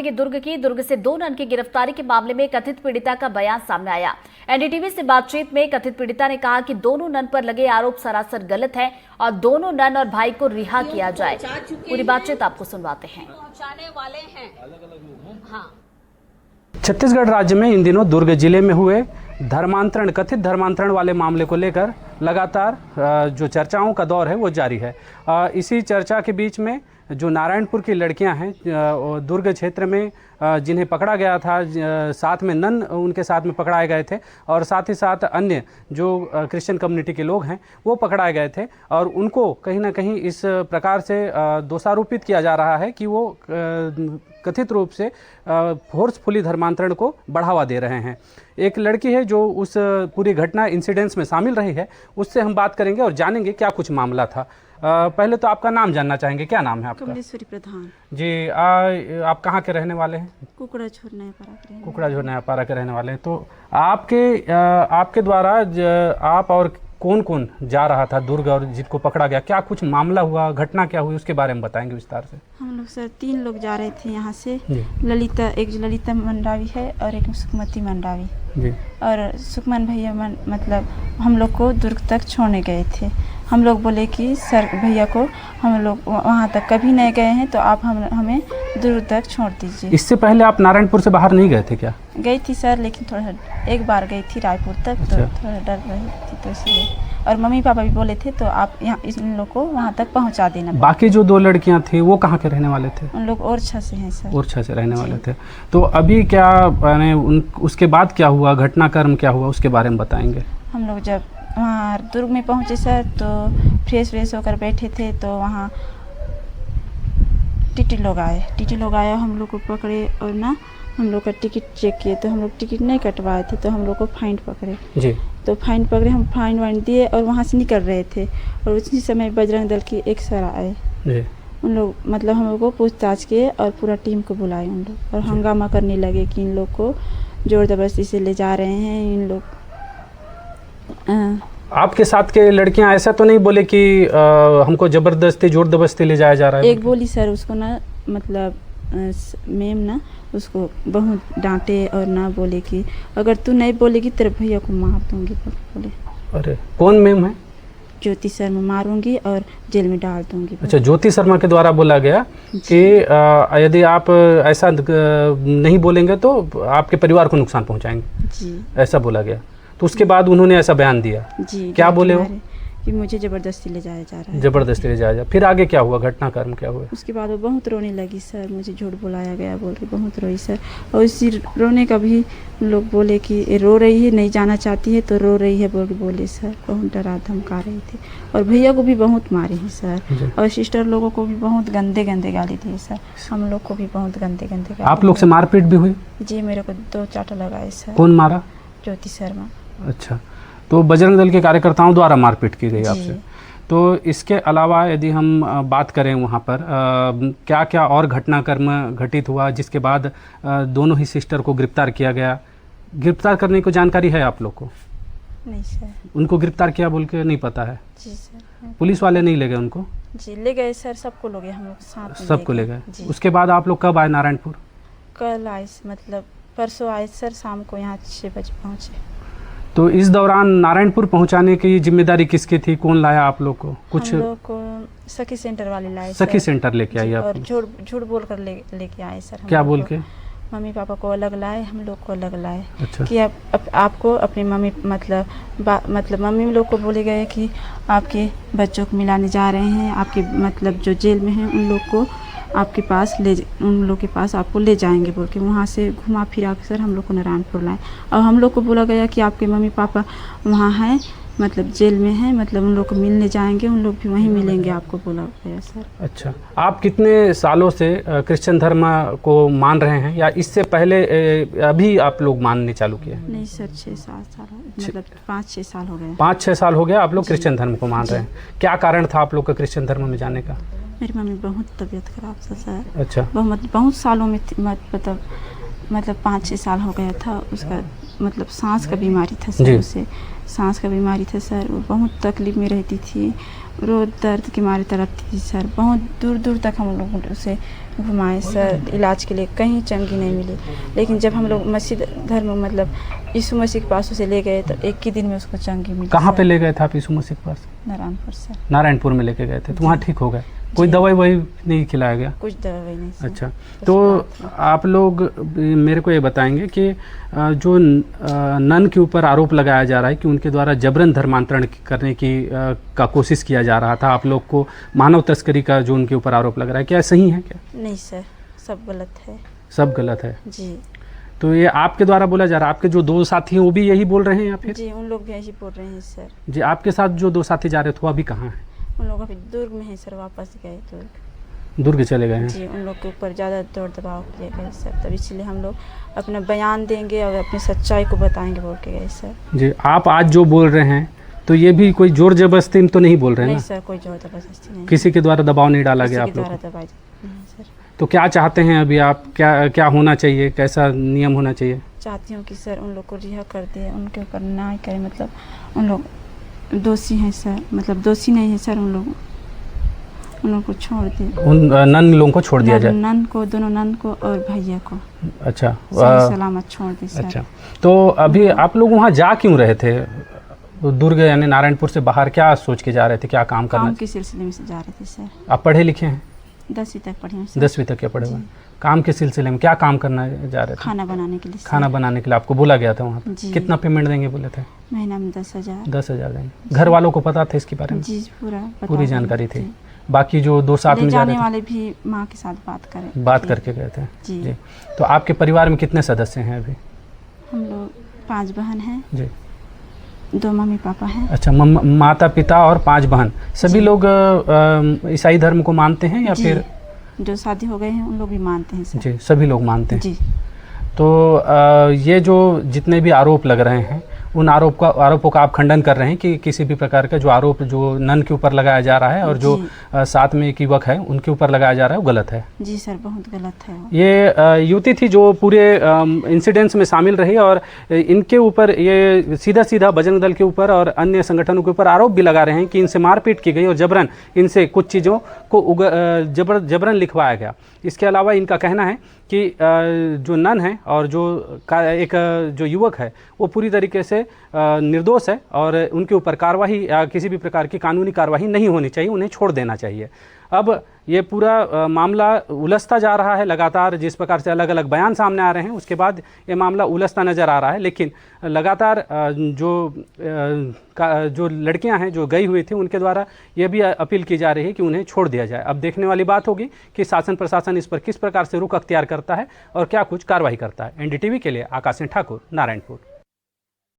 दुर्ग से 2 नन की गिरफ्तारी के मामले में कथित पीड़िता का बयान सामने आया। एनडीटीवी से बातचीत में कथित पीड़िता ने कहा कि दोनों नन पर लगे आरोप सरासर गलत है और दोनों नन और भाई को रिहा किया जाए। पूरी बातचीत आपको सुनवाते हैं। छत्तीसगढ़ राज्य में इन दिनों दुर्ग जिले में हुए कथित धर्मांतरण वाले मामले को लेकर लगातार जो चर्चाओं का दौर है वो जारी है। इसी चर्चा के बीच में जो नारायणपुर की लड़कियां हैं दुर्ग क्षेत्र में जिन्हें पकड़ा गया था, साथ में नन उनके साथ में पकड़ाए गए थे और साथ ही साथ अन्य जो क्रिश्चियन कम्युनिटी के लोग हैं वो पकड़ाए गए थे और उनको कहीं ना कहीं इस प्रकार से दोषारोपित किया जा रहा है कि वो कथित रूप से फोर्सफुली धर्मांतरण को बढ़ावा दे रहे हैं। एक लड़की है जो उस पूरी घटना इंसिडेंट्स में शामिल रही है, उससे हम बात करेंगे और जानेंगे क्या कुछ मामला था। पहले तो आपका नाम जानना चाहेंगे, क्या नाम है आपका? कमलेश्वरी प्रधान जी। आप कहाँ के रहने वाले हैं? कुकड़ाझोर नयापारा कुकड़ाझोर नयापारा के रहने वाले हैं। तो आपके द्वारा आप और कौन कौन जा रहा था दुर्ग और जिसको पकड़ा गया, क्या कुछ मामला हुआ, घटना क्या हुई, उसके बारे में बताएंगे विस्तार से। हम लोग सर 3 लोग जा रहे थे यहाँ से। एक ललिता मंडावी है और एक सुखमती मंडावी जी। और सुखमन भैया मतलब हम लोग को दुर्ग तक छोड़ने गए थे। हम लोग बोले कि सर भैया को हम लोग वहाँ तक कभी नहीं गए हैं तो आप हमें दुर्ग तक छोड़ दीजिए। इससे पहले आप नारायणपुर से बाहर नहीं गए थे क्या? गई थी सर, लेकिन थोड़ा एक बार गई थी रायपुर तक। अच्छा। तो थोड़ा डर रही थी तो इसलिए, और मम्मी पापा भी बोले थे तो आप यहाँ इन लोग को वहाँ तक पहुँचा देना। बाकी जो 2 लड़कियाँ थी वो कहाँ के रहने वाले थे? उन लोग ओरछा से हैं सर। ओरछा से रहने वाले थे। तो अभी क्या उसके बाद क्या हुआ, घटनाक्रम क्या हुआ, उसके बारे में बताएंगे। हम लोग जब वहाँ दुर्ग में पहुँचे सर तो फ्रेश होकर बैठे थे तो वहाँ टीटी लोग आए, हम लोग को पकड़े और ना हम लोग का टिकट चेक किए तो हम लोग टिकट नहीं कटवाए थे तो हम लोग को फाइन पकड़े जी। तो फाइन पकड़े, हम फाइन वाइन दिए और वहाँ से निकल रहे थे और उसी समय बजरंग दल की एक सर आए जी। उन लोग मतलब हम लोग को पूछताछ किए और पूरा टीम को बुलाए उन लोग और हंगामा करने लगे कि इन लोग को जोर जबरदस्ती से ले जा रहे हैं। इन लोग आपके साथ के लड़कियां ऐसा तो नहीं बोले कि हमको जबरदस्ती जोर जबरदस्ती ले जाया जा रहा है? एक बोली सर उसको ना मतलब मैम ना उसको बहुत डांटे और ना बोले कि अगर तू नहीं बोलेगी तेरे भैया को मार दूंगी बोले। अरे कौन मैम है? ज्योति शर्मा, मारूंगी और जेल में डाल दूंगी। अच्छा, ज्योति शर्मा के द्वारा बोला गया कि यदि आप ऐसा नहीं बोलेंगे तो आपके परिवार को नुकसान पहुंचाएंगे जी, ऐसा बोला गया। तो उसके बाद उन्होंने ऐसा बयान दिया जी। क्या बोले हो? कि मुझे ज़बरदस्ती ले जाया जा रहा है। जबरदस्ती ले जाया जा। फिर आगे क्या हुआ, घटनाक्रम क्या हुआ? उसके बाद वो बहुत रोने लगी सर, मुझे झूठ बुलाया गया बोल के बहुत रोई सर। और इसी रोने का भी लोग बोले कि रो रही है, नहीं जाना चाहती है तो रो रही है बोल के बोले सर। बहुत डरा धमका रही थी और भैया को भी बहुत मारे हैं सर और सिस्टर लोगों को भी बहुत गंदे गाली दिए सर। हम लोग को भी बहुत गंदे गाली। आप लोग से मारपीट भी हुई? जी, मेरे को 2 चाटा लगाए सर। कौन मारा? ज्योति शर्मा। अच्छा, तो बजरंग दल के कार्यकर्ताओं द्वारा मारपीट की गई आपसे। तो इसके अलावा यदि हम बात करें वहाँ पर क्या क्या और घटनाक्रम घटित हुआ जिसके बाद दोनों ही सिस्टर को गिरफ्तार किया गया? गिरफ्तार करने को जानकारी है आप लोग को? नहीं सर। उनको गिरफ्तार किया बोल के नहीं पता है? जी सर। पुलिस वाले नहीं ले गए उनको? जी ले गए सर, सबको ले गए, हम लोग साथ में सबको ले गए। उसके बाद आप लोग कब आए नारायणपुर? कल आए, मतलब परसों आए सर, शाम को यहाँ 6 बजे पहुँचे। तो इस दौरान नारायणपुर पहुंचाने की जिम्मेदारी किसकी थी? कौन लाया आप लोग को? कुछ हम लोग को सखी सेंटर वाले लाए। सखी सेंटर लेके आई आप? और झूठ बोल कर लेके आए सर। क्या बोल के? मम्मी पापा को अलग लाए, हम लोग को अलग लाए। अच्छा। कि आपको अपनी मम्मी मतलब मम्मी लोग को बोले गए कि आपके बच्चों को मिलाने जा रहे हैं, आपके मतलब जो जेल में हैं उन लोग को आपके पास उन लोग के पास आपको ले जाएंगे बोल के वहाँ से घुमा फिरा के सर हम लोग को नारायणपुर लाए। और हम लोग को बोला गया कि आपके मम्मी पापा वहाँ हैं, मतलब जेल में हैं, मतलब उन लोग को मिलने जाएंगे, उन लोग भी वहीं मिलेंगे आपको बोला गया सर। अच्छा, आप कितने सालों से क्रिश्चियन धर्म को मान रहे हैं या इससे पहले अभी आप लोग मानने चालू किए? नहीं सर, 6-7 साल मतलब 5-6 साल हो गए। 5-6 साल हो गया आप लोग क्रिश्चियन धर्म को मान रहे हैं। क्या कारण था आप लोग का क्रिश्चियन धर्म में जाने का? मेरी मम्मी बहुत तबीयत खराब था सर। अच्छा। बहुत सालों में मतलब 5-6 साल हो गया था उसका मतलब सांस का बीमारी था जी। सर, उसे सांस का बीमारी था सर। वो बहुत तकलीफ में रहती थी, रोज़ दर्द के मारे तड़पती थी सर। बहुत दूर दूर तक हम लोग उसे घुमाए सर इलाज के लिए, कहीं चंगी नहीं मिली। लेकिन जब हम लोग मस्जिद धर्म मतलब यीशु मसीह के पास उसे ले गए तो एक ही दिन में उसको चंगी मिली। कहाँ सर। पे ले गए थे आप यीशु मसीह के पास? नारायणपुर सर। नारायणपुर में लेके गए थे, तो जी। वहाँ ठीक हो गए? कोई जी। दवाई वही नहीं खिलाया गया? कुछ दवाई नहीं सर। अच्छा, कुछ तो बात नहीं। आप लोग मेरे को ये बताएंगे कि जो नन के ऊपर आरोप लगाया जा रहा है कि उनके द्वारा जबरन धर्मांतरण करने की का कोशिश किया जा रहा था, आप लोग को मानव तस्करी का जो उनके ऊपर आरोप लग रहा है, क्या सही है क्या? नहीं सर, सब गलत है। सब गलत है? जी तो ये आपके द्वारा बोला जा रहा है, आपके जो दो साथी हैं वो भी यही बोल रहे हैं या फिर? जी, उन लोग भी ऐसे बोल रहे हैं सर। जी, आपके साथ जो दो साथी जा रहे थे वो अभी कहाँ हैं? उन लोग अभी दुर्ग में है सर, वापस गए दुर्ग। दुर्ग चले गए हैं? जी, उन लोग के ऊपर ज़्यादा दौड़ दबाव किए गए सर, तब इसलिए हम लोग अपना बयान देंगे और अपनी सच्चाई को बताएंगे बोल के गए सर। जी, आप आज जो बोल रहे हैं तो ये भी कोई जोर जबरदस्ती तो नहीं बोल रहे हैं नहीं ना? सर, कोई जोर जबरदस्ती नहीं। किसी के द्वारा दबाव नहीं डाला किसी गया के आप लोग द्वारा को? दबाई नहीं सर। तो क्या चाहते हैं अभी आप, क्या होना चाहिए, कैसा नियम होना चाहिए? चाहती हूँ कि सर उन लोग को रिहा कर दे, उनके ऊपर न्याय करे। मतलब उन लोग दोषी हैं सर, मतलब दोषी नहीं है सर, उन लोगों को छोड़ दे। उन नन लोगों को छोड़ दिया जाए? नन को, दोनों नन को और भैया को अच्छा, सही सलामत छोड़ दे सर। अच्छा, तो अभी आप लोग वहाँ जा क्यों रहे थे? दुर्ग यानी नारायणपुर से बाहर क्या सोच के जा रहे थे, क्या काम करना? काम के सिलसिले में से जा रहे थे सर। आप पढ़े लिखे हैं? 10वीं तक पढ़ी हूँ सर। 10वीं तक के पढ़े हुए हैं। काम के सिलसिले में क्या काम करना जा रहे थे? खाना बनाने के लिए सर। खाना बनाने के लिए आपको बोला गया था वहाँ पे? जी। कितना पेमेंट देंगे बोले थे? महीना में 10,000। 10,000 देंगे। घर वालों को पता था इसके बारे में? जी, पूरा बता पूरी दें। जानकारी थी? जी। बाकी जो दो साथ ले में जा जाने रहे थे, वाले भी माँ के साथ बात करके गए थे? जी। जी, तो आपके परिवार में कितने सदस्य हैं अभी? हम लोग 5 बहन हैं, जी, 2 मम्मी पापा हैं। अच्छा, माता पिता और 5 बहन, सभी जी। लोग ईसाई धर्म को मानते हैं या जी, फिर? जो शादी हो गए हैं उन लोग भी मानते हैं सर। जी, सभी लोग मानते हैं। जी। तो ये जो जितने भी आरोप लग रहे हैं उन आरोपों का आप खंडन कर रहे हैं कि किसी भी प्रकार का जो आरोप जो नन के ऊपर लगाया जा रहा है और जो साथ में एक युवक है उनके ऊपर लगाया जा रहा है वो गलत है? जी सर, बहुत गलत है वो। ये युवती थी जो पूरे इंसिडेंट्स में शामिल रही और इनके ऊपर ये सीधा सीधा बजरंग दल के ऊपर और अन्य संगठनों के ऊपर आरोप भी लगा रहे हैं कि इनसे मारपीट की गई और जबरन इनसे कुछ चीज़ों को जबरन लिखवाया गया। इसके अलावा इनका कहना है कि जो नन है और जो युवक है वो पूरी तरीके से निर्दोष है और उनके ऊपर कार्रवाई या किसी भी प्रकार की कानूनी कार्रवाई नहीं होनी चाहिए, उन्हें छोड़ देना चाहिए। अब ये पूरा मामला उलझता जा रहा है लगातार, जिस प्रकार से अलग अलग बयान सामने आ रहे हैं उसके बाद ये मामला उलझता नज़र आ रहा है। लेकिन लगातार जो लड़कियां हैं जो गई हुई थी उनके द्वारा ये भी अपील की जा रही है कि उन्हें छोड़ दिया जाए। अब देखने वाली बात होगी कि शासन प्रशासन इस पर किस प्रकार से रुख अख्तियार करता है और क्या कुछ कार्रवाई करता है। NDTV के लिए आकाश सिंह ठाकुर, नारायणपुर।